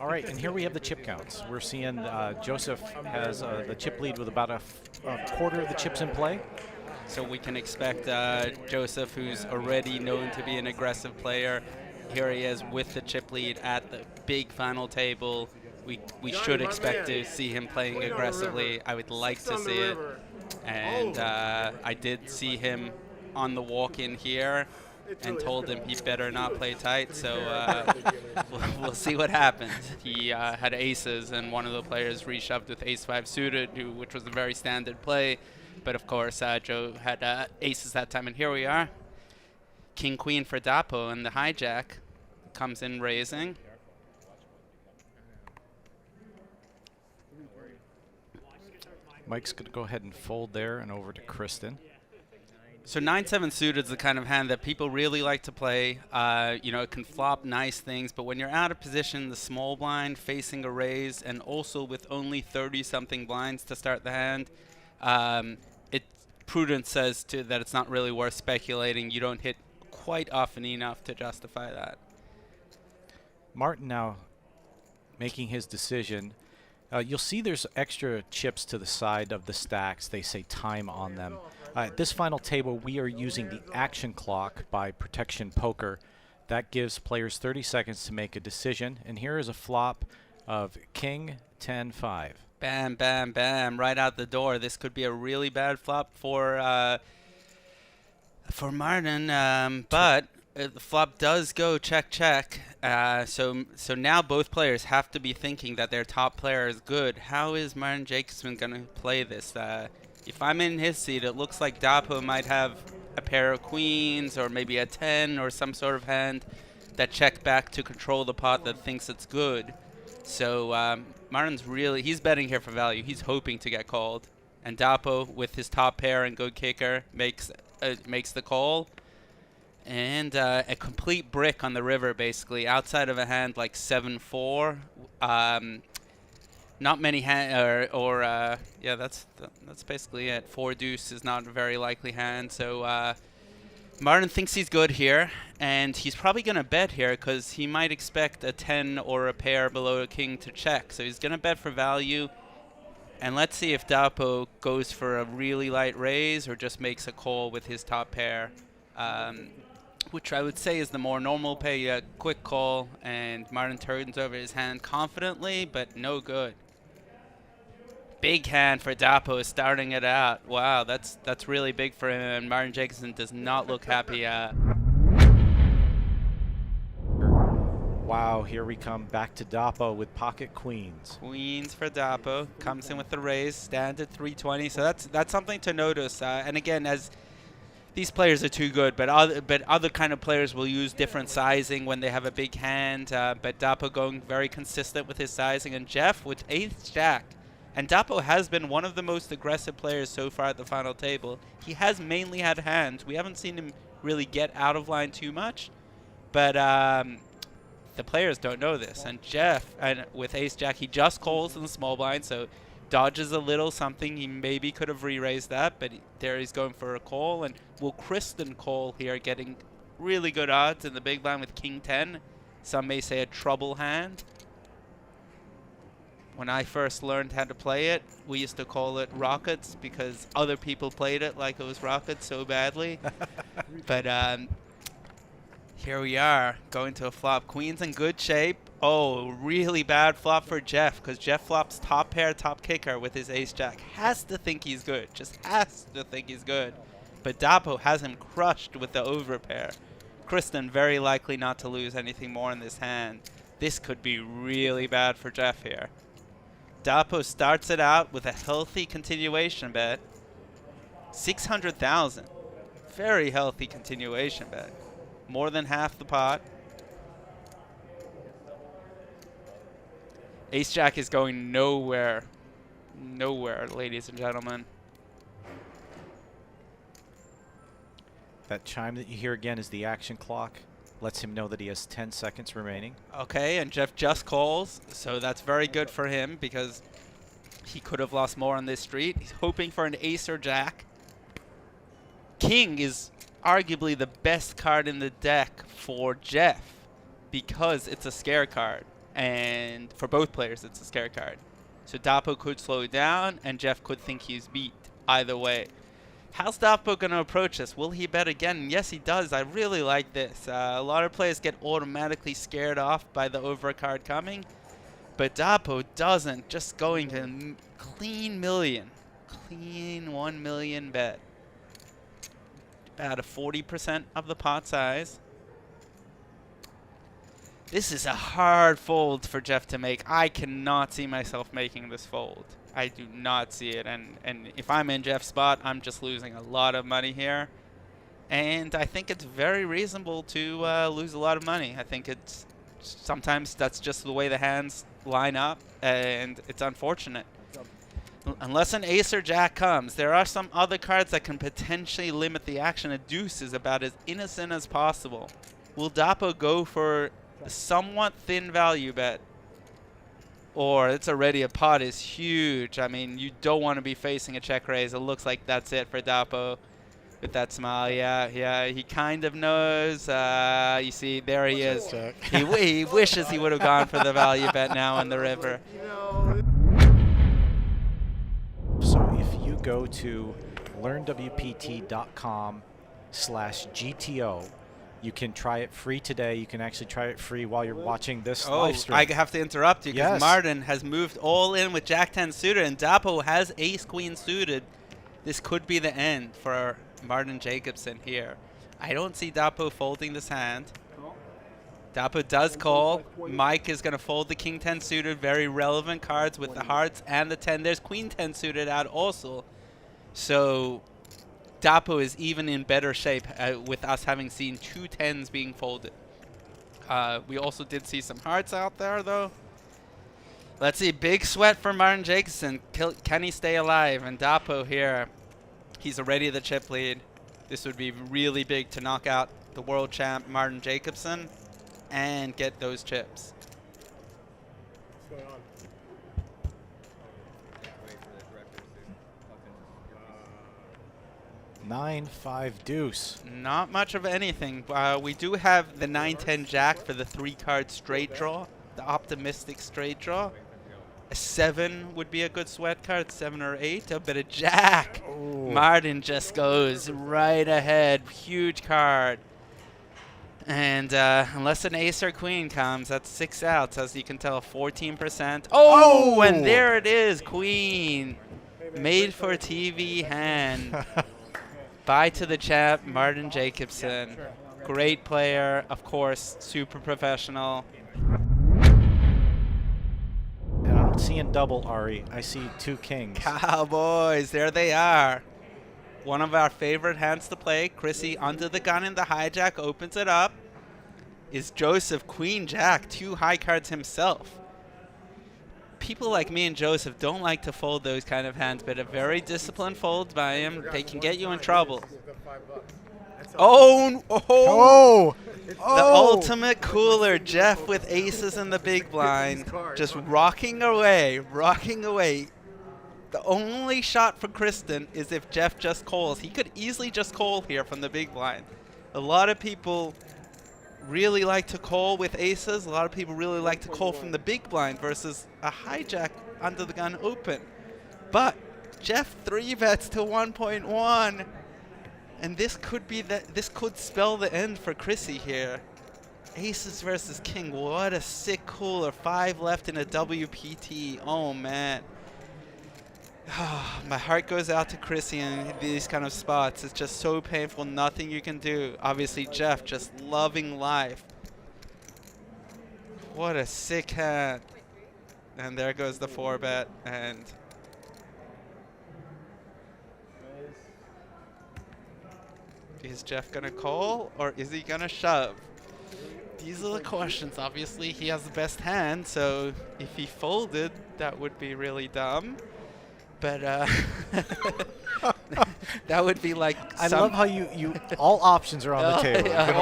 All right, and here we have the chip counts. We're seeing Joseph has the chip lead with about a quarter of the chips in play. So we can expect Joseph, who's already known to be an aggressive player. Here he is with the chip lead at the big final table. We should expect to see him playing aggressively. I would like to see it. And I did see him on the walk-in here and told him he better not play tight. So we'll see what happens. He had aces, and one of the players reshoved with ace-5 suited, which was a very standard play. But of course, Joe had aces that time, and here we are. King-queen for Dapo, and the hijack comes in raising. Mike's going to go ahead and fold there and over to Kristen. So 9-7 suited is the kind of hand that people really like to play. It can flop nice things, but when you're out of position, the small blind facing a raise, and also with only 30-something blinds to start the hand, prudence says that it's not really worth speculating. You don't hit quite often enough to justify that. Martin now making his decision. You'll see there's extra chips to the side of the stacks. They say time on them. At this final table, we are using the action clock by Protection Poker. That gives players 30 seconds to make a decision. And here is a flop of King 10-5. Bam, bam, bam, right out the door. This could be a really bad flop for Martin, but the flop does go check, check. So now both players have to be thinking that their top player is good. How is Martin Jacobson going to play this? If I'm in his seat, it looks like Dapo might have a pair of queens or maybe a 10 or some sort of hand that check back to control the pot that thinks it's good. So Martin's he's betting here for value. He's hoping to get called. And Dapo, with his top pair and good kicker, makes the call. And a complete brick on the river, basically, outside of a hand like 7-4. Not many that's basically it. 4 deuce is not a very likely hand. So Martin thinks he's good here, and he's probably going to bet here because he might expect a 10 or a pair below a king to check. So he's going to bet for value. And let's see if Dapo goes for a really light raise or just makes a call with his top pair, which I would say is the more normal pay. A quick call, and Martin turns over his hand confidently, but no good. Big hand for Dapo starting it out. Wow, that's really big for him, and Martin Jacobson does not look happy. Wow, here we come back to Dapo with pocket queens. Queens for Dapo. Comes in with the raise, standard 320. So that's something to notice. And again, as these players are too good, but other kind of players will use different sizing when they have a big hand. But Dapo going very consistent with his sizing, and Jeff with ace-jack. And Dapo has been one of the most aggressive players so far at the final table. He has mainly had hands. We haven't seen him really get out of line too much, but the players don't know this. And Jeff, with ace-jack, he just calls in the small blind, so dodges a little something. He maybe could have re-raised that, but there he's going for a call. And will Kristen call here, getting really good odds in the big blind with king 10? Some may say a trouble hand. When I first learned how to play it, we used to call it rockets because other people played it like it was rockets so badly. But here we are, going to a flop. Queen's in good shape. Oh, really bad flop for Jeff, because Jeff flops top pair, top kicker with his ace-jack. Has to think he's good. Just has to think he's good. But Dapo has him crushed with the overpair. Kristen very likely not to lose anything more in this hand. This could be really bad for Jeff here. Dapo starts it out with a healthy continuation bet. 600,000. Very healthy continuation bet. More than half the pot. Ace-jack is going nowhere. Nowhere, ladies and gentlemen. That chime that you hear again is the action clock. Lets him know that he has 10 seconds remaining. Okay, and Jeff just calls, so that's very good for him because he could have lost more on this street. He's hoping for an ace or jack. King is arguably the best card in the deck for Jeff because it's a scare card. And for both players, it's a scare card. So Dapo could slow down, and Jeff could think he's beat either way. How's Dapo going to approach this? Will he bet again? Yes, he does. I really like this. A lot of players get automatically scared off by the overcard coming, but Dapo doesn't. Just going to clean million. Clean 1 million bet. About a 40% of the pot size. This is a hard fold for Jeff to make. I cannot see myself making this fold. I do not see it. And if I'm in Jeff's spot, I'm just losing a lot of money here. And I think it's very reasonable to lose a lot of money. I think it's sometimes that's just the way the hands line up, and it's unfortunate. Unless an ace or jack comes, there are some other cards that can potentially limit the action. A deuce is about as innocent as possible. Will Dapo go for a somewhat thin value bet? Or it's already, a pot is huge. I mean, you don't want to be facing a check raise. It looks like that's it for Dapo with that smile. Yeah, he kind of knows. You see, there he is. He wishes he would have gone for the value bet now in the river. So if you go to learnwpt.com/GTO, you can try it free today. You can actually try it free while you're watching this live stream. I have to interrupt you because Yes. Martin has moved all in with Jack-10 suited, and Dapo has Ace-Queen suited. This could be the end for Martin Jacobson here. I don't see Dapo folding this hand. Dapo does call. Mike is going to fold the King-10 suited. Very relevant cards with the hearts and the 10. There's Queen-10 suited out also. So Dapo is even in better shape with us having seen 2 10s being folded. We also did see some hearts out there, though. Let's see. Big sweat for Martin Jacobson. Can he stay alive? And Dapo here, he's already the chip lead. This would be really big to knock out the world champ Martin Jacobson and get those chips. What's going on? 9-5 deuce. Not much of anything. We do have the 9-10 jack for the 3-card straight draw, the optimistic straight draw. A 7 would be a good sweat card, 7 or 8. But a jack. Ooh. Martin just goes right ahead. Huge card. And unless an ace or queen comes, that's 6 outs, as you can tell, 14%. Oh, and there it is, queen. Made for TV hand. Bye to the champ, Martin Jacobson. Great player, of course, super professional. And I'm seeing double, Ari. I see 2 kings. Cowboys, there they are. One of our favorite hands to play. Chrissy under the gun in the hijack, opens it up. Is Joseph Queen Jack, 2 high cards himself. People like me and Joseph don't like to fold those kind of hands, but a very disciplined fold by him, they can get you in trouble. Oh! The ultimate cooler, Jeff with aces in the big blind, just rocking away. The only shot for Kristen is if Jeff just calls. He could easily just call here from the big blind. A lot of people really like to call with aces. A lot of people really like to call from the big blind versus a hijack under the gun open. But Jeff 3-bets to 1.1, and this could be this could spell the end for Chrissy here. Aces versus king. What a sick cooler. 5 left in a WPT. Oh man. My heart goes out to Chrissy in these kind of spots. It's just so painful. Nothing you can do. Obviously, Jeff just loving life. What a sick hand. And there goes the 4-bet. And is Jeff going to call or is he going to shove? These are the questions. Obviously, he has the best hand. So if he folded, that would be really dumb. But that would be like I love how you all options are on the table. Yeah,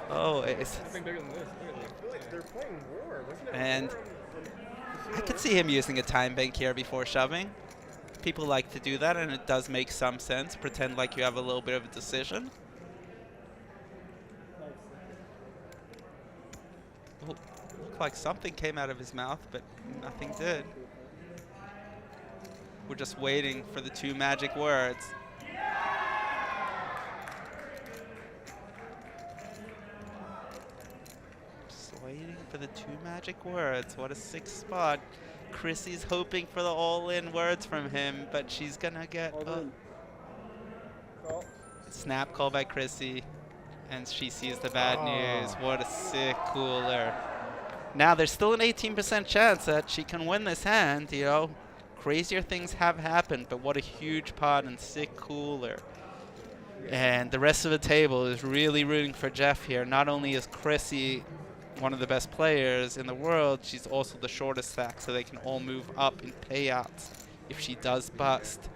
always. And I could see him using a time bank here before shoving. People like to do that, and it does make some sense. Pretend like you have a little bit of a decision. Oh. Looked like something came out of his mouth, but nothing did. We're just waiting for the 2 magic words. Just waiting for the 2 magic words. What a sick spot. Chrissy's hoping for the all-in words from him, but she's gonna get a snap call by Chrissy, and she sees the bad news. What a sick cooler. Now there's still an 18% chance that she can win this hand, you know. Crazier things have happened, but what a huge pot and sick cooler. And the rest of the table is really rooting for Jeff here. Not only is Chrissy one of the best players in the world, she's also the shortest stack, so they can all move up in payouts if she does bust.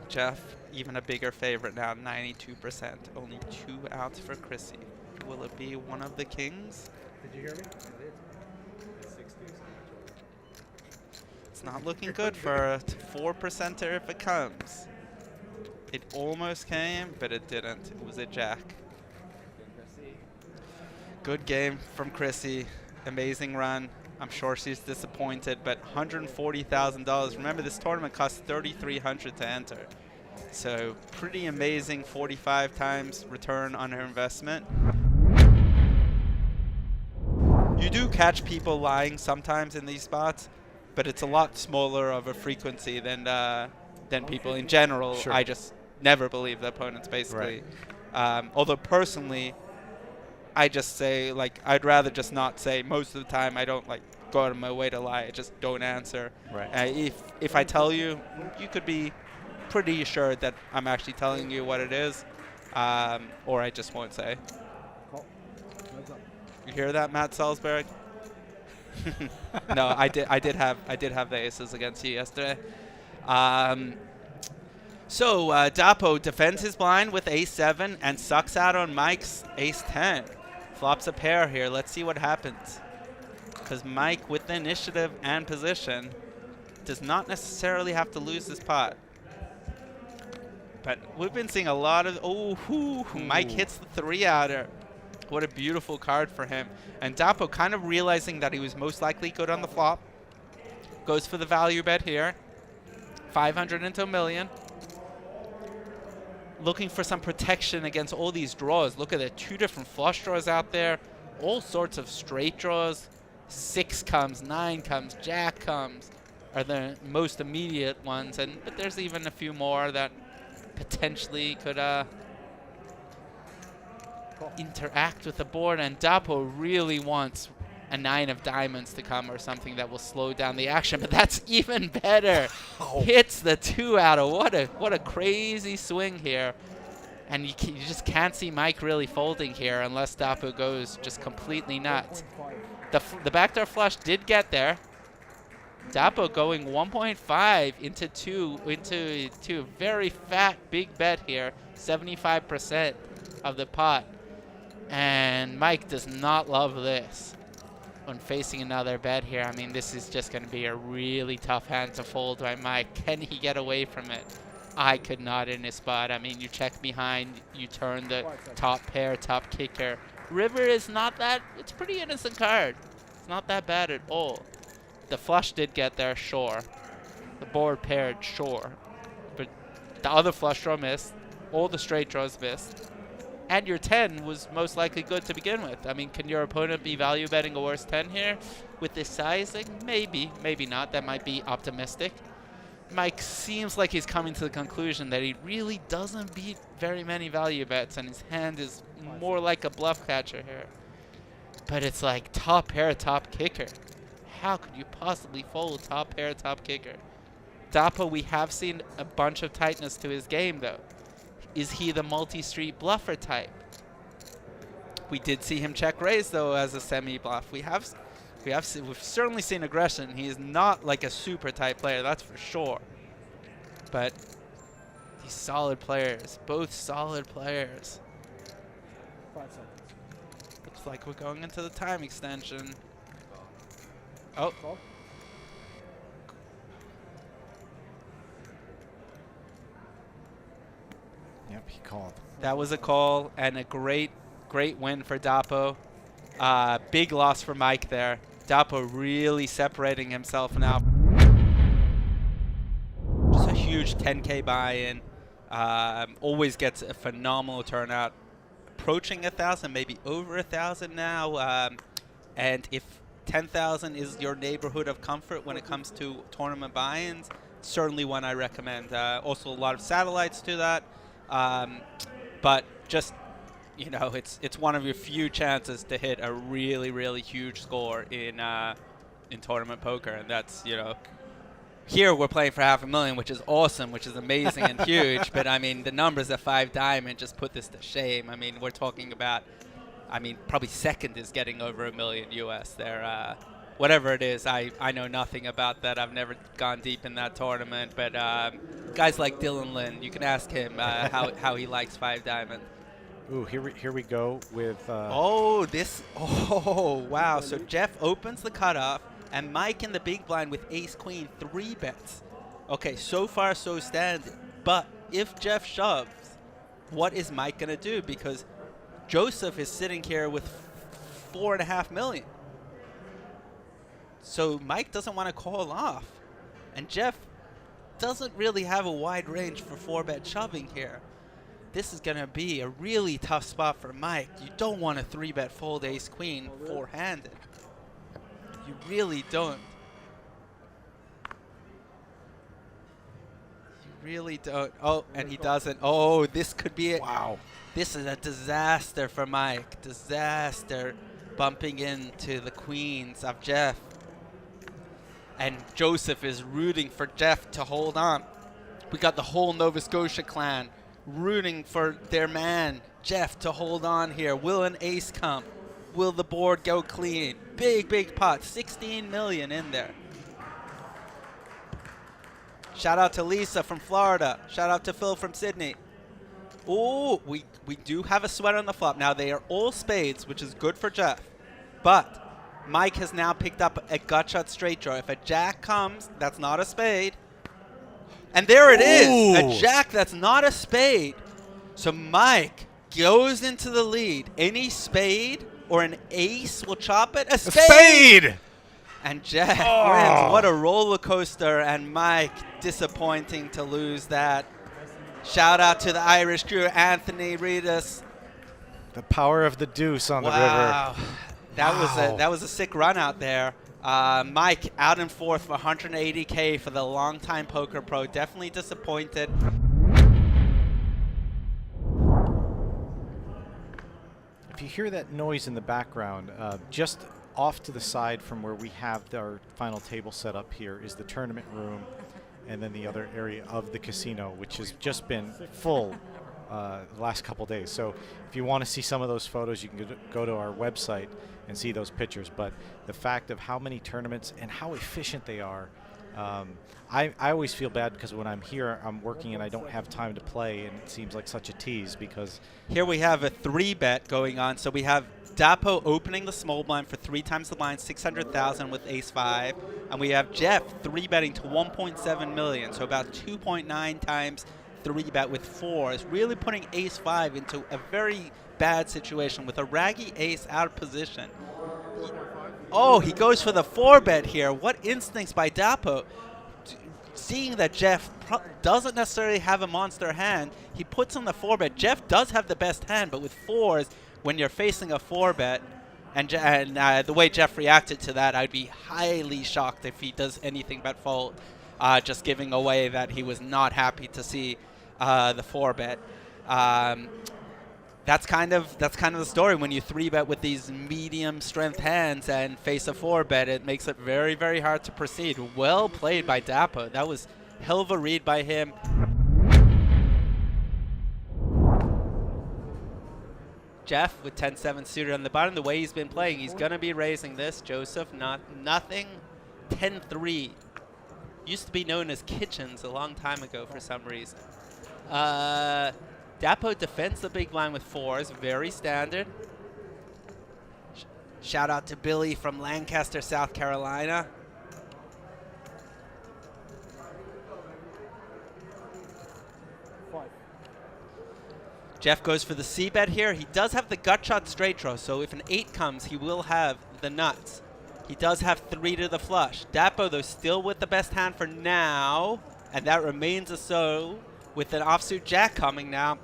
Jeff, even a bigger favorite now, 92%. Only 2 outs for Chrissy. Will it be one of the kings? Did you hear me? It's not looking good for a 4%er if it comes. It almost came, but it didn't. It was a jack. Good game from Chrissy. Amazing run. I'm sure she's disappointed, but $140,000. Remember, this tournament costs $3,300 to enter. So pretty amazing 45 times return on her investment. You do catch people lying sometimes in these spots, but it's a lot smaller of a frequency than people in general. Sure. I just never believe the opponents, basically. Right. Although personally, I just say, like, I'd rather just not say. Most of the time, I don't like go out of my way to lie. I just don't answer. Right. If I tell you, you could be pretty sure that I'm actually telling you what it is, or I just won't say. You hear that, Matt Salzberg? No, I did have the aces against you yesterday. So Dapo defends his blind with ace-7 and sucks out on Mike's ace-10. Flops a pair here. Let's see what happens. Because Mike, with the initiative and position, does not necessarily have to lose this pot. But we've been seeing a lot of... Mike hits the 3-outer. What a beautiful card for him. And Dapo kind of realizing that he was most likely good on the flop. Goes for the value bet here. 500 into a million. Looking for some protection against all these draws. Look at the 2 different flush draws out there. All sorts of straight draws. 6 comes, 9 comes, jack comes are the most immediate ones. But there's even a few more that potentially could interact with the board. And Dapo really wants a 9 of diamonds to come or something that will slow down the action. But that's even better. Hits the 2-outer. What a crazy swing here. And you just can't see Mike really folding here unless Dapo goes just completely nuts. The backdoor flush did get there. Dapo going 1.5 into a very fat big bet here. 75% of the pot. And Mike does not love this when facing another bet here. I mean, this is just going to be a really tough hand to fold by Mike. Can he get away from it? I could not in this spot. I mean, you check behind, you turn the top pair, top kicker. River is not that, it's a pretty innocent card. It's not that bad at all. The flush did get there, sure. The board paired, sure. But the other flush draw missed. All the straight draws missed. And your 10 was most likely good to begin with. I mean, can your opponent be value betting a worse 10 here with this sizing? Maybe, maybe not. That might be optimistic. Mike seems like he's coming to the conclusion that he really doesn't beat very many value bets, and his hand is more like a bluff catcher here. But it's like top pair, top kicker. How could you possibly fold top pair, top kicker? Dapo, we have seen a bunch of tightness to his game, though. Is he the multi-street bluffer type? We did see him check raise, though, as a semi-bluff. We've certainly seen aggression. He is not like a super type player, that's for sure. But these solid players, both solid players. 5 seconds. Looks like we're going into the time extension. Oh. Call. Yep, he called. That was a call and a great win for Dapo. Big loss for Mike there. Dapo really separating himself now. Just a huge 10K buy-in. Always gets a phenomenal turnout. Approaching 1,000, maybe over 1,000 now. And if 10,000 is your neighborhood of comfort when it comes to tournament buy-ins, certainly one I recommend. Also a lot of satellites to that. But just, you know, it's one of your few chances to hit a really, really huge score in tournament poker. And that's, you know, here we're playing for $500,000, which is awesome, which is amazing and huge. But I mean, the numbers at 5 Diamond just put this to shame. I mean, we're talking about, I mean, probably second is getting over $1 million US there. Whatever it is, I know nothing about that. I've never gone deep in that tournament. But guys like Dylan Lin, you can ask him how he likes 5 Diamond. Ooh, here we go with. Oh, wow. So Jeff opens the cutoff, and Mike in the big blind with ace queen 3 bets. Okay, so far so standard. But if Jeff shoves, what is Mike gonna do? Because Joseph is sitting here with $4.5 million. So Mike doesn't want to call off. And Jeff doesn't really have a wide range for 4-bet shoving here. This is going to be a really tough spot for Mike. You don't want a 3-bet fold ace-queen 4-handed. You really don't. You really don't. Oh, and he doesn't. Oh, this could be it. Wow. This is a disaster for Mike. Disaster bumping into the queens of Jeff. And Joseph is rooting for Jeff to hold on. We got the whole Nova Scotia clan rooting for their man, Jeff, to hold on here. Will an ace come? Will the board go clean? Big, big pot. 16 million in there. Shout out to Lisa from Florida. Shout out to Phil from Sydney. Oh, we do have a sweat on the flop. Now, they are all spades, which is good for Jeff. But Mike has now picked up a gut shot straight draw. If a jack comes, that's not a spade. And there it is, a jack that's not a spade. So Mike goes into the lead. Any spade or an ace will chop it. A spade! And Jack wins. What a roller coaster. And Mike, disappointing to lose that. Shout out to the Irish crew, Anthony Reedus. The power of the deuce on the river. Wow. That was a sick run out there. Mike out in fourth for 180K for the longtime poker pro. Definitely disappointed. If you hear that noise in the background, just off to the side from where we have our final table set up here is the tournament room, and then the other area of the casino, which has just been full the last couple days. So if you want to see some of those photos, you can go to our website and see those pictures. But the fact of how many tournaments and how efficient they are, I always feel bad because when I'm here, I'm working and I don't have time to play, and it seems like such a tease because... Here we have a 3-bet going on. So we have Dapo opening the small blind for 3 times the blind, 600,000 with ace-5. And we have Jeff 3-betting to 1.7 million, so about 2.9 times 3-bet with 4. Is really putting ace-5 into a very bad situation with a raggy ace out of position. Oh, he goes for the 4-bet here. What instincts by Dapo. Seeing that Jeff doesn't necessarily have a monster hand, he puts on the 4-bet. Jeff does have the best hand, but with 4s, when you're facing a 4-bet, and the way Jeff reacted to that, I'd be highly shocked if he does anything but fold, just giving away that he was not happy to see the 4-bet. That's kind of the story. When you 3-bet with these medium strength hands and face a 4-bet, it makes it very, very hard to proceed. Well played by Dapo. That was hell of a read by him. Jeff with 10-7 suited on the bottom. The way he's been playing, he's going to be raising this. Joseph, nothing. 10-3. Used to be known as Kitchens a long time ago for some reason. Dapo defends the big blind with 4s, very standard. Shout out to Billy from Lancaster, South Carolina. Jeff goes for the C-bet here. He does have the gut shot straight draw, so if an 8 comes, he will have the nuts. He does have 3 to the flush. Dapo, though, still with the best hand for now, and that remains a so. With an offsuit jack coming now,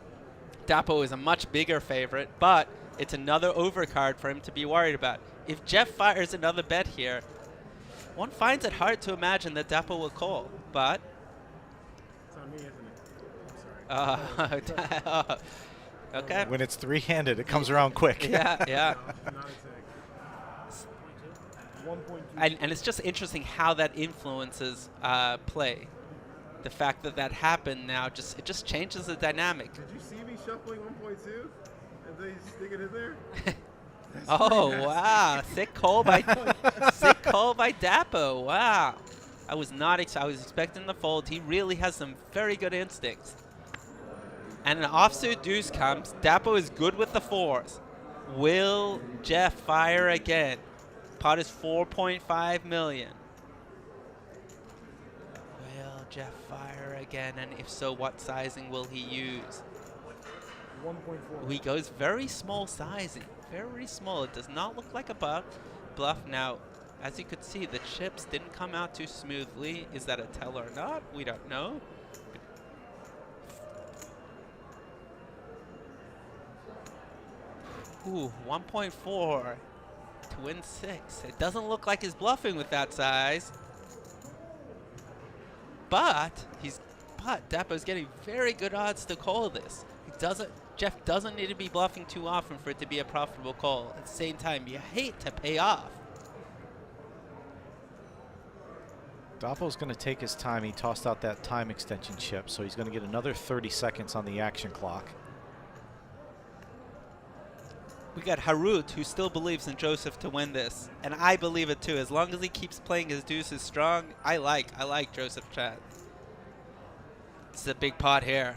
Dapo is a much bigger favorite, but it's another overcard for him to be worried about. If Jeff fires another bet here, one finds it hard to imagine that Dapo will call, but... It's on me, isn't it? I'm sorry. Okay. When it's three-handed, it comes around quick. Yeah, yeah. No, not exactly. 1.2. And it's just interesting how that influences play. The fact that that happened now, it just changes the dynamic. Did you see me shuffling 1.2 and then stick it in there? Oh, wow. Sick call by Dapo. Wow. I was not I was expecting the fold. He really has some very good instincts. And an offsuit deuce comes. Dapo is good with the 4s. Will Jeff fire again? Pot is 4.5 million. Will Jeff fire again? And if so, what sizing will he use? 1.4. He goes very small sizing. Very small. It does not look like a bluff. Now, as you could see, the chips didn't come out too smoothly. Is that a tell or not? We don't know. Ooh, 1.4 to win 6. It doesn't look like he's bluffing with that size. But Dapo's getting very good odds to call this. Jeff doesn't need to be bluffing too often for it to be a profitable call. At the same time, you hate to pay off. Dapo's going to take his time. He tossed out that time extension chip, so he's going to get another 30 seconds on the action clock. We got Harut, who still believes in Joseph to win this, and I believe it too. As long as he keeps playing his deuces strong, I like Joseph Chad. It's a big pot here.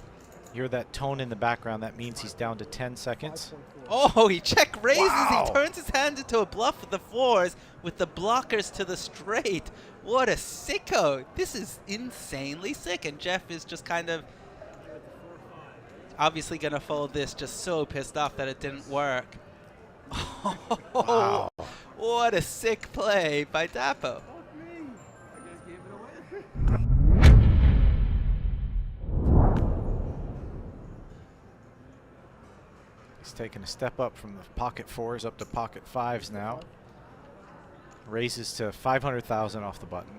Hear that tone in the background. That means he's down to 10 seconds. Oh, he check raises. Wow. He turns his hand into a bluff with the 4s with the blockers to the straight. What a sicko. This is insanely sick. And Jeff is just kind of obviously going to fold this, just so pissed off that it didn't work. Wow. What a sick play by Dapo. He's taking a step up from the pocket 4s up to pocket 5s now. Raises to 500,000 off the button.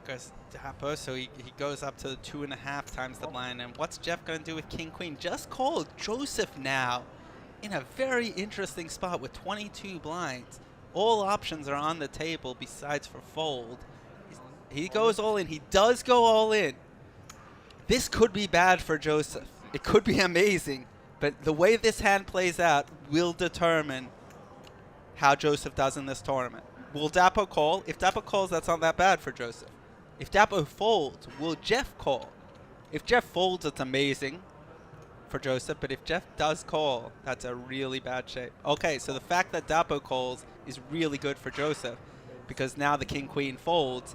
Goes Dapo, so he goes up to the 2.5 times the blind. And what's Jeff going to do with King Queen? Just called Joseph now in a very interesting spot with 22 blinds. All options are on the table besides for fold. He goes all in. He does go all in. This could be bad for Joseph. It could be amazing. But the way this hand plays out will determine how Joseph does in this tournament. Will Dapo call? If Dapo calls, that's not that bad for Joseph. If Dapo folds, will Jeff call? If Jeff folds, it's amazing for Joseph. But if Jeff does call, that's a really bad shape. Okay, so the fact that Dapo calls is really good for Joseph because now the King-Queen folds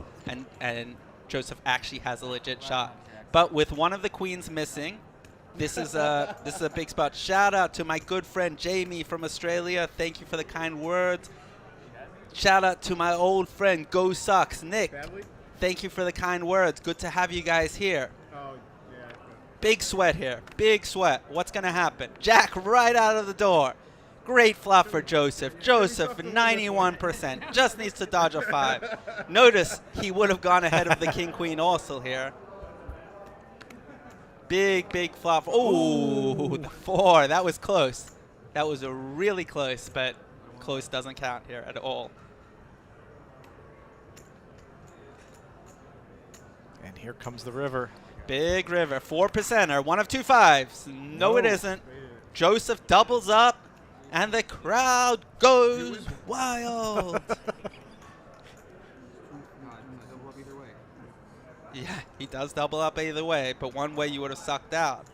and Joseph actually has a legit shot. But with one of the queens missing, this is a big spot. Shout out to my good friend Jamie from Australia. Thank you for the kind words. Shout out to my old friend Go Sox Nick. Badly? Thank you for the kind words. Good to have you guys here. Oh, yeah. Big sweat here. Big sweat. What's going to happen? Jack right out of the door. Great flop for Joseph. Joseph, 91%. Just needs to dodge a 5. Notice he would have gone ahead of the King-Queen also here. Big flop. Oh, the 4. That was close. That was a really close, but close doesn't count here at all. And here comes the river. Big river. 4%er. One of 2 5s. No, it isn't. Joseph doubles up, and the crowd goes wild. Yeah, he does double up either way, but one way you would have sucked out.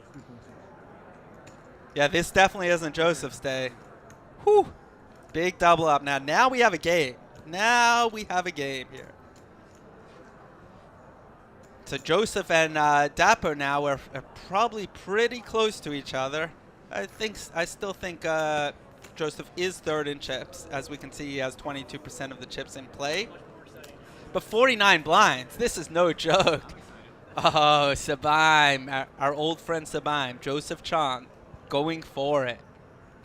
Yeah, this definitely isn't Joseph's day. Whew. Big double up. Now we have a game. Now we have a game here. So Joseph and Dapo now are probably pretty close to each other. I still think Joseph is third in chips. As we can see, he has 22% of the chips in play. But 49 blinds, this is no joke. Oh, Sabaim, our old friend Sabaim, Joseph Chong, going for it.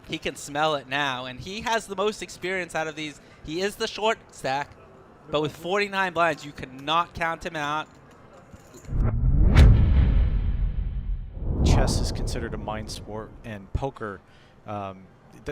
He can smell it now, and he has the most experience out of these. He is the short stack, but with 49 blinds, you cannot count him out. Chess is considered a mind sport, and poker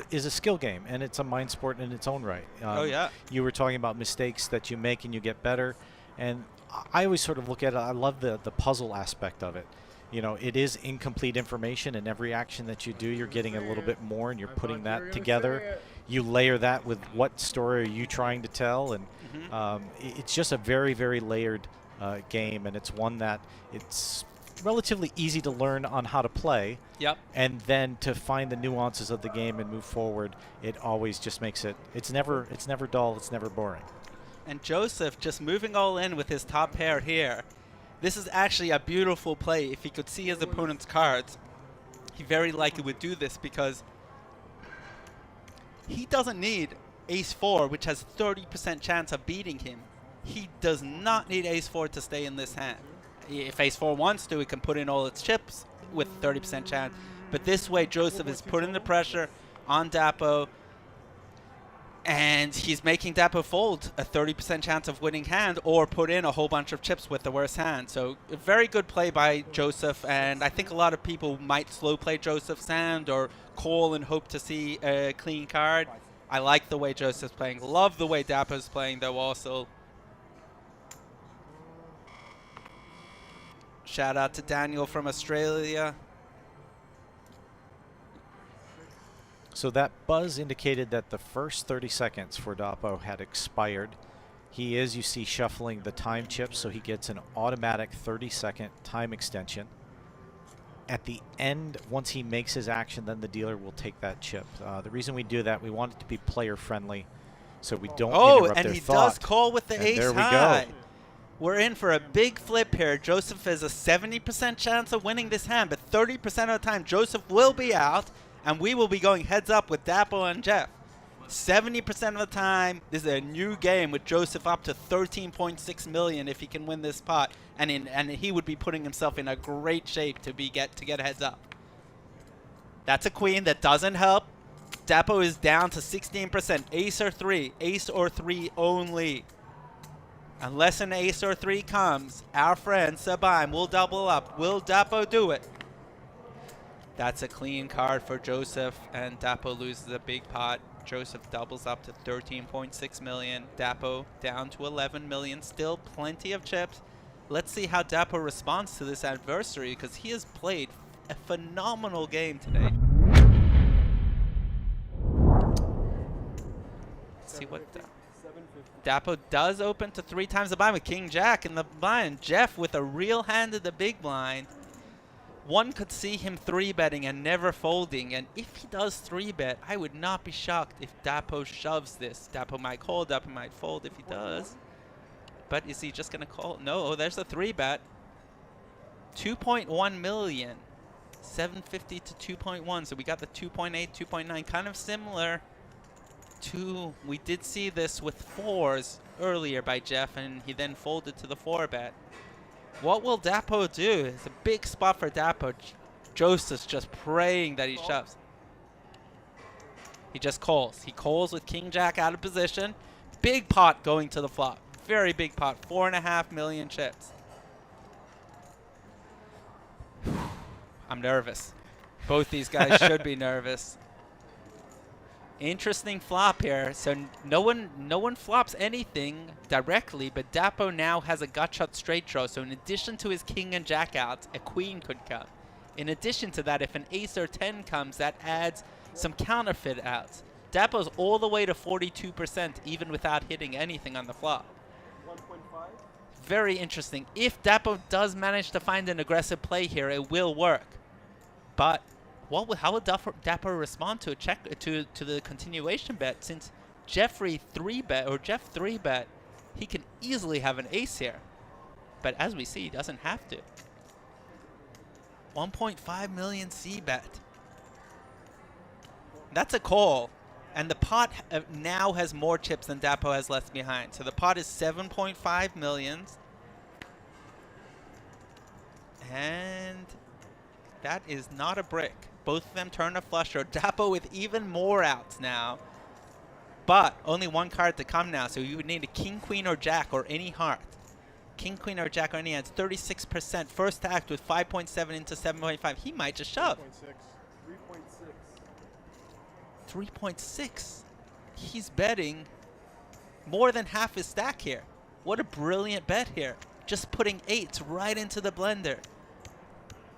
is a skill game, and it's a mind sport in its own right. Oh, yeah. You were talking about mistakes that you make and you get better, and I always sort of look at it, I love the puzzle aspect of it. You know, it is incomplete information, and every action that you do, you're getting a little bit more, and you're putting that together. You layer that with what story are you trying to tell, and it's just a very, very layered game, and it's one that it's relatively easy to learn on how to play. Yep. And then to find the nuances of the game and move forward, it always just makes it, it's never dull, it's never boring. And Joseph just moving all in with his top pair here. This is actually a beautiful play. If he could see his opponent's cards, he very likely would do this because he doesn't need ace-4, which has 30% chance of beating him. He does not need ace-4 to stay in this hand. If ace-4 wants to, he can put in all its chips with 30% chance. But this way, Joseph is putting the pressure on Dapo, and he's making Dapo fold a 30% chance of winning hand or put in a whole bunch of chips with the worst hand. So a very good play by Joseph, and I think a lot of people might slow play Joseph's hand or call and hope to see a clean card. I like the way Joseph's playing. Love the way Dapo's playing, though, also. Shout out to Daniel from Australia. So that buzz indicated that the first 30 seconds for Dapo had expired. He is, you see, shuffling the time chips, so he gets an automatic 30-second time extension. At the end, once he makes his action, then the dealer will take that chip. The reason we do that, we want it to be player-friendly, so we don't interrupt their thought. Oh, and he does call with the ace there we high. go. We're in for a big flip here. Joseph has a 70% chance of winning this hand, but 30% of the time, Joseph will be out, and we will be going heads up with Dapo and Jeff. 70% of the time, this is a new game with Joseph up to 13.6 million if he can win this pot, and he would be putting himself in a great shape to get heads up. That's a queen that doesn't help. Dapo is down to 16%. Ace or three only. Unless an ace or three comes, our friend Sabaim will double up. Will Dapo do it? That's a clean card for Joseph, and Dapo loses a big pot. Joseph doubles up to 13.6 million. Dapo down to 11 million. Still plenty of chips. Let's see how Dapo responds to this adversary, because he has played a phenomenal game today. Let's see what Dapo does open to 3 times the blind with King Jack in the blind. Jeff with a real hand in the big blind. One could see him 3-betting and never folding, and if he does 3-bet, I would not be shocked if Dapo shoves this. Dapo might call, Dapo might fold if he does. But is he just going to call? No, there's a 3-bet. 2.1 million. 750 to 2.1, so we got the 2.8, 2.9, kind of similar to, we did see this with 4s earlier by Jeff, and he then folded to the 4-bet. What will Dapo do? It's a big spot for Dapo. Joseph's just praying that he shoves. He just calls. He calls with King Jack out of position. Big pot going to the flop. Very big pot. 4.5 million chips. I'm nervous. Both these guys should be nervous. Interesting flop here. So no one flops anything directly, but Dapo now has a gut shot straight draw. So in addition to his king and jack outs, a queen could come. In addition to that, if an ace or 10 comes, that adds some counterfeit outs. Dapo's all the way to 42%, even without hitting anything on the flop. 1.5. Very interesting. If Dapo does manage to find an aggressive play here, it will work. But how would Dapo respond to a check to the continuation bet? Since Jeff 3-bet, he can easily have an ace here. But as we see, he doesn't have to. 1.5 million C bet. That's a call. And the pot now has more chips than Dapo has left behind. So the pot is 7.5 millions. And that is not a brick. Both of them turn a flusher. Dapo with even more outs now. But only one card to come now. So you would need a king, queen, or jack, or any heart. King, queen, or jack, or any hands. 36%. First act with 5.7 into 7.5. He might just shove. 3.6. He's betting more than half his stack here. What a brilliant bet here. Just putting 8s right into the blender.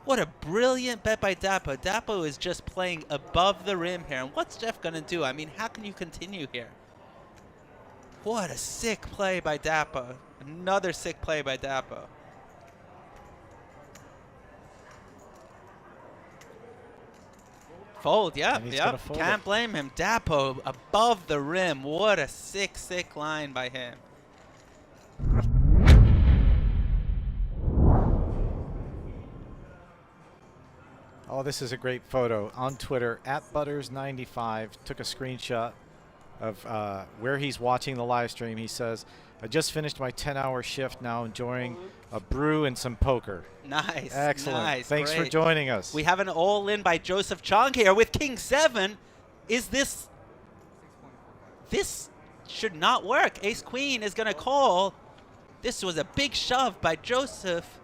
What a brilliant bet by Dapo. Dapo is just playing above the rim here. And what's Jeff going to do? I mean, how can you continue here? What a sick play by Dapo. Another sick play by Dapo. Fold, yep. Can't blame him. Dapo above the rim. What a sick, sick line by him. Oh, this is a great photo. On Twitter, @Butters95 took a screenshot of where he's watching the live stream. He says, I just finished my 10-hour shift, now enjoying a brew and some poker. Nice. Excellent. Nice, Thanks great. for joining us. We have an all-in by Joseph Chong here with King 7. Is this... This should not work. Ace-Queen is going to call. This was a big shove by Joseph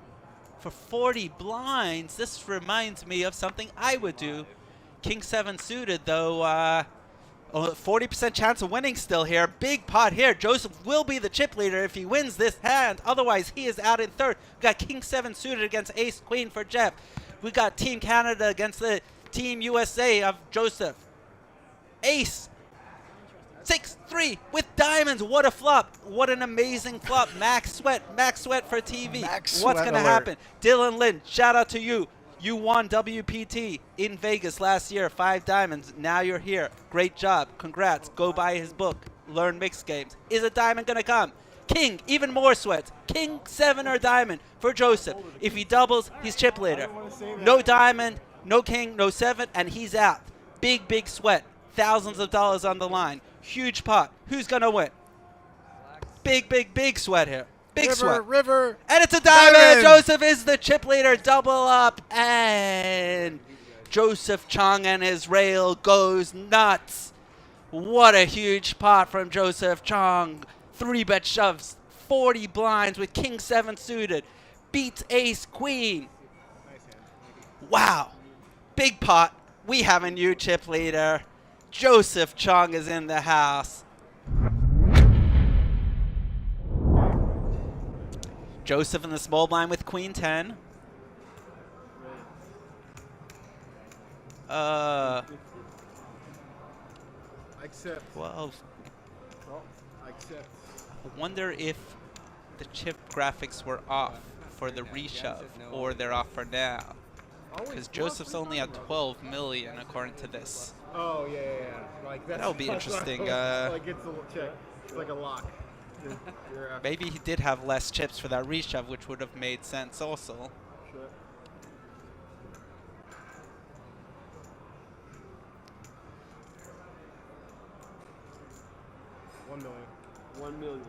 for 40 blinds. This reminds me of something I would do. King 7 suited, though. 40% chance of winning still here. Big pot here. Joseph will be the chip leader if he wins this hand. Otherwise, he is out in third. We got King 7 suited against Ace Queen for Jeff. We got Team Canada against the Team USA of Joseph. Ace 6-3 with diamonds. What a flop. What an amazing flop. Max Sweat for TV. Max What's Sweat going to alert. happen? Dylan Lin, shout out to you. You won WPT in Vegas last year, 5 diamonds. Now you're here. Great job. Congrats. Go buy his book. Learn mixed games. Is a diamond going to come? King, even more sweats. King 7 or diamond for Joseph. If he doubles, he's chip leader. No diamond, no king, no 7, and he's out. Big, big sweat. Thousands of dollars on the line. Huge pot. Who's going to win? Big, big, big sweat here. Big sweat. River. And it's a diamond. Joseph is the chip leader. Double up. And Joseph Chong and his rail goes nuts. What a huge pot from Joseph Chong. 3-bet shoves. 40 blinds with King 7 suited. Beats Ace Queen. Wow. Big pot. We have a new chip leader. Joseph Chong is in the house. Joseph in the small blind with Queen 10. Accept. 12. Oh, accept. I wonder if the chip graphics were off for the reshove or they're off for now. Because Joseph's only at 12 million according to this. Oh, yeah. Like that's, That'll be interesting. Like it's a check. It's like a lock. Maybe he did have less chips for that reshove, which would have made sense also. Sure. $1 million.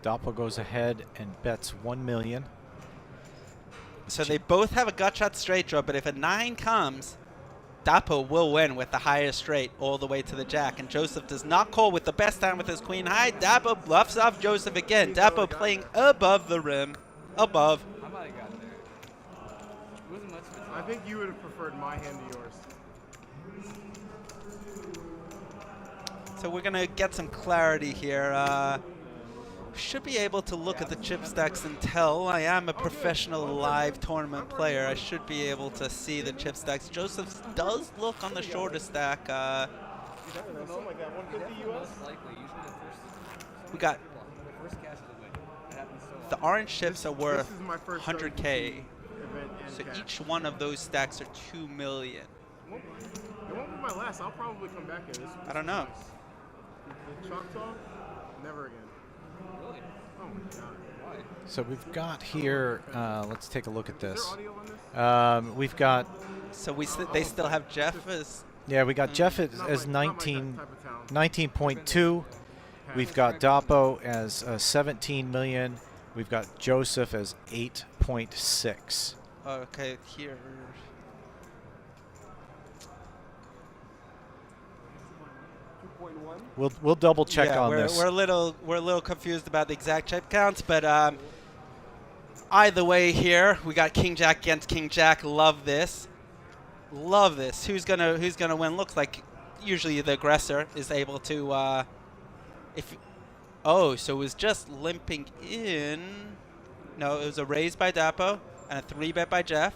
Dapo goes ahead and bets 1 million. So they both have a gut shot straight draw, but if a 9 comes, Dapo will win with the higher straight all the way to the jack. And Joseph does not call with the best hand with his queen high. Dapo bluffs off Joseph again. Dapo playing above the rim. Above. I might have gotten there. It wasn't much of a time. I think you would have preferred my hand to yours. So we're going to get some clarity here. Should be able to look at the chip stacks and tell. I am a professional live tournament player. I should be able to see the chip stacks. Joseph does look on the shorter stack. Something like that. 150 US. Most likely, usually the first. We got The first cash is a win. It happens so the often. orange chips are worth This is my first 100K. event and So cash. each one of those stacks are 2 million. It won't be my last. I'll probably come back here. This I don't know. nice. The Choctaw. Never again. Really? Oh my god. Why? So we've got here, let's take a look at Is there this. audio on this? We've got, So they still have Jeff as yeah, we got Jeff Not as my type 19, of town. 19.2. We've got Dapo as 17 million. We've got Joseph as 8.6. okay here. 2.1. We'll double check yeah, on we're, this. We're a little confused about the exact chip counts, but either way here, we got King Jack against King Jack. Love this. Love this. Who's gonna win? Looks like usually the aggressor is able to oh, so it was just limping in. No, it was a raise by Dapo and a 3-bet by Jeff.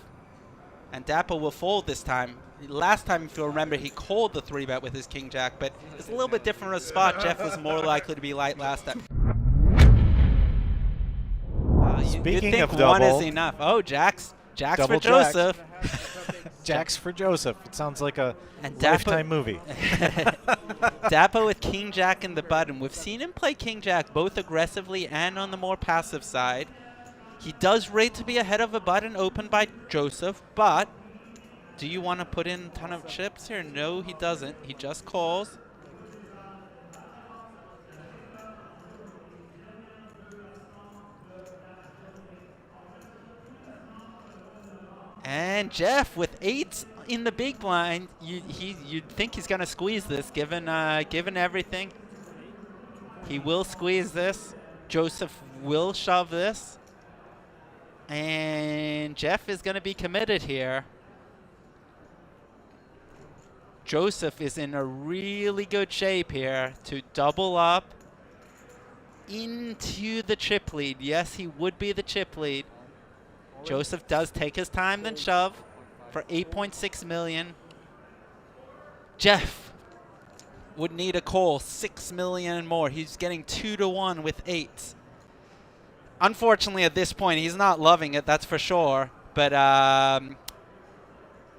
And Dapo will fold this time. Last time, if you'll remember, he called the 3-bet with his King Jack, but it's a little bit different of a spot. Jeff was more likely to be light last time. You'd Speaking think of one double, is enough. Oh, Jacks Double for Jack. Joseph. Jacks for Joseph. It sounds like a And Lifetime movie. Dapo with King Jack in the button. We've seen him play King Jack both aggressively and on the more passive side. He does rate to be ahead of a button opened by Joseph, but do you want to put in a ton of chips here? No, he doesn't. He just calls. And Jeff with 8s in the big blind. You'd think he's gonna squeeze this, given everything. He will squeeze this. Joseph will shove this, and Jeff is gonna be committed here. Joseph is in a really good shape here to double up into the chip lead. Yes, he would be the chip lead. Joseph does take his time, then shove for 8.6 million. Jeff would need a call, 6 million and more. He's getting 2-to-1 with 8s. Unfortunately, at this point, he's not loving it, that's for sure. But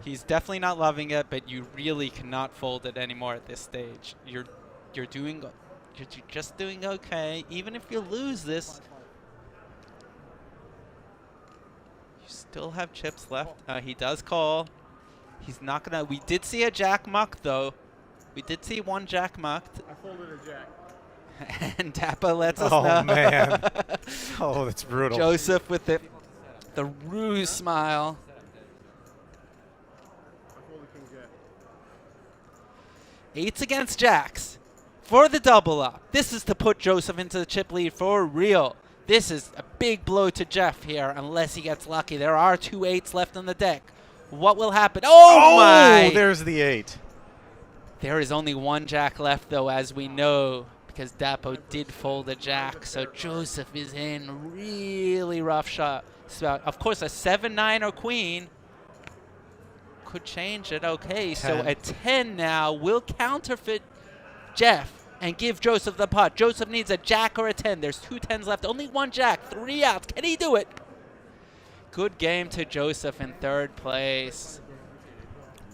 he's definitely not loving it, but you really cannot fold it anymore at this stage. You're just doing okay. Even if you lose this, you still have chips left. He does call. He's not gonna. We did see a jack muck though. We did see one jack mucked. I folded a jack. And Dapo lets us know. Oh, man. Oh, that's brutal. Joseph with the ruse smile. I folded king jack. 8s against jacks for the double up. This is to put Joseph into the chip lead for real. This is a big blow to Jeff here, unless he gets lucky. There are 2 8s left on the deck. What will happen? Oh my! There's the 8. There is only 1 jack left, though, as we know, because Dapo did fold a jack. So Joseph is in really rough shot. Of course, a 7-9 or queen could change it. Okay, so a 10 now will counterfeit Jeff and give Joseph the pot. Joseph needs a jack or a 10. There's 2 10s left. Only 1 jack. 3 outs. Can he do it? Good game to Joseph in 3rd place.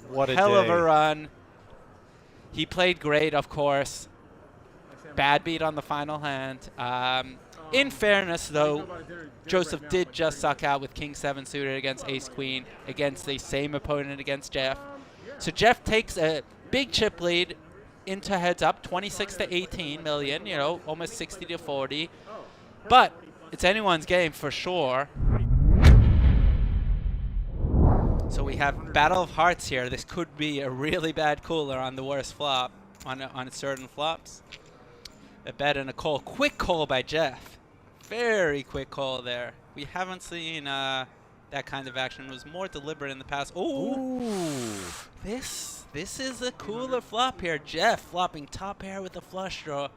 What a Hell day. of a run. He played great, of course. Bad beat on the final hand. In fairness, though, Joseph did just suck out with King 7 suited against Ace Queen against the same opponent against Jeff. So Jeff takes a big chip lead into heads up, 26 to 18 million, you know, almost 60 to 40. But it's anyone's game for sure. So we have Battle of Hearts here. This could be a really bad cooler on the worst flop, on certain flops. A bet and a call. Quick call by Jeff. Very quick call there. We haven't seen that kind of action. It was more deliberate in the past. Ooh. This is a cooler flop here. Jeff flopping top pair with a flush draw.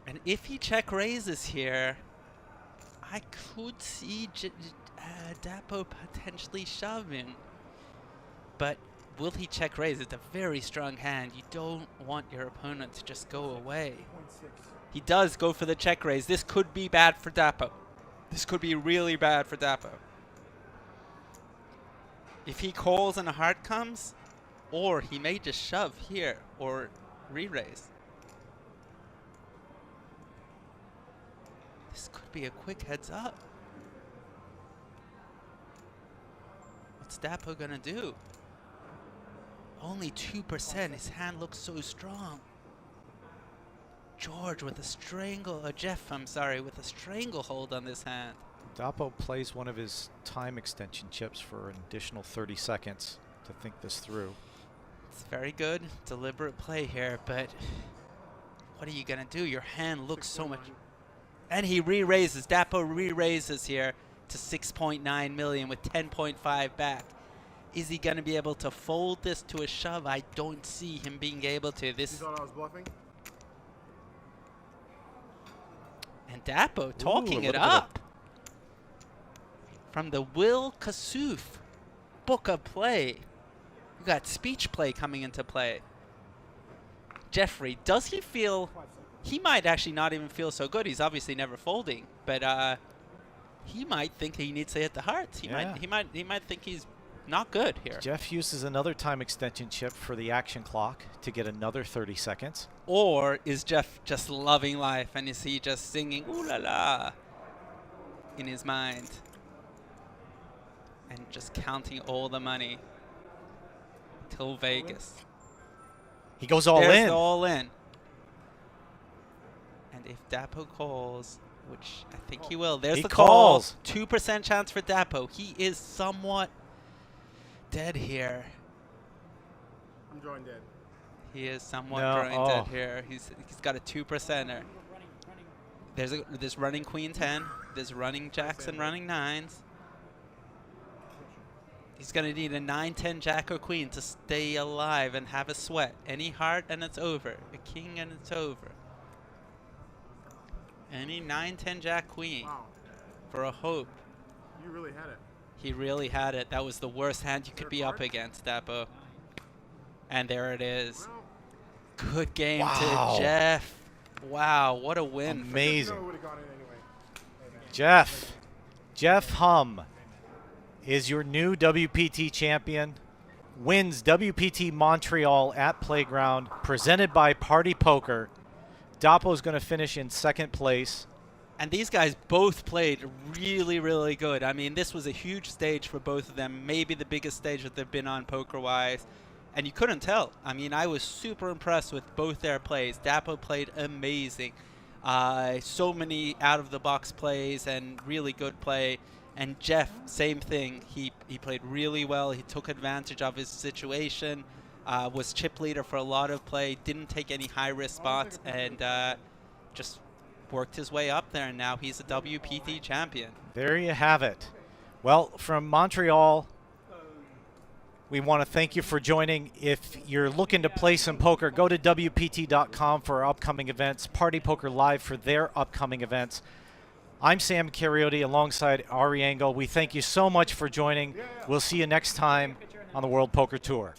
And if he check raises here, I could see Dapo potentially shoving. But will he check raise? It's a very strong hand. You don't want your opponent to just go away. He does go for the check raise. This could be bad for Dapo. This could be really bad for Dapo. If he calls and a heart comes, or he may just shove here or re-raise. This could be a quick heads up. What's Dapo gonna do? Only 2%. His hand looks so strong. George with a Jeff, I'm sorry, with a stranglehold on this hand. Dapo plays one of his time extension chips for an additional 30 seconds to think this through. It's very good, deliberate play here, but what are you gonna do? Your hand looks so much. And he re-raises, Dapo re-raises here to 6.9 million with 10.5 back. Is he gonna be able to fold this to a shove? I don't see him being able to. You This thought I was bluffing? and Dapo talking a it little bit of- up. From the Will Kassouf book of play. We got speech play coming into play. Jeffrey, does he feel... He might actually not even feel so good. He's obviously never folding, but he might think he needs to hit the hearts. He might think he's not good here. Jeff uses another time extension chip for the action clock to get another 30 seconds. Or is Jeff just loving life and is he just singing ooh la la in his mind and just counting all the money till Vegas? He goes all There's in. the all in. And if Dapo calls, which I think he will, there's He the calls. call. 2% chance for Dapo. He is somewhat dead here. I'm drawing dead. He is somewhat No, drawing dead here. He's got a 2%er. There's running queen 10. There's running jacks and running nines. He's gonna need a 9-10 jack or queen to stay alive and have a sweat. Any heart and it's over. A king and it's over. Any 9-10 jack queen Wow. for a hope. You really had it. He really had it. That was the worst hand you could be up against, Dapo. And there it is. Well, Good game Wow. to Jeff. Wow, what a win. Amazing. no, would have gone in anyway. Jeff Hum is your new WPT champion. Wins WPT Montreal at Playground, presented by Party Poker. Dapo's going to finish in second place. And these guys both played really, really good. I mean, this was a huge stage for both of them. Maybe the biggest stage that they've been on poker-wise. And you couldn't tell. I mean, I was super impressed with both their plays. Dapo played amazing. So many out-of-the-box plays and really good play. And Jeff, same thing. He played really well. He took advantage of his situation. Was chip leader for a lot of play. Didn't take any high-risk spots. And just worked his way up there. And now he's a WPT champion. There you have it. Well, from Montreal, we want to thank you for joining. If you're looking to play some poker, go to WPT.com for our upcoming events, Party Poker Live for their upcoming events. I'm Sam Cariotti alongside Ari Engel. We thank you so much for joining. We'll see you next time on the World Poker Tour.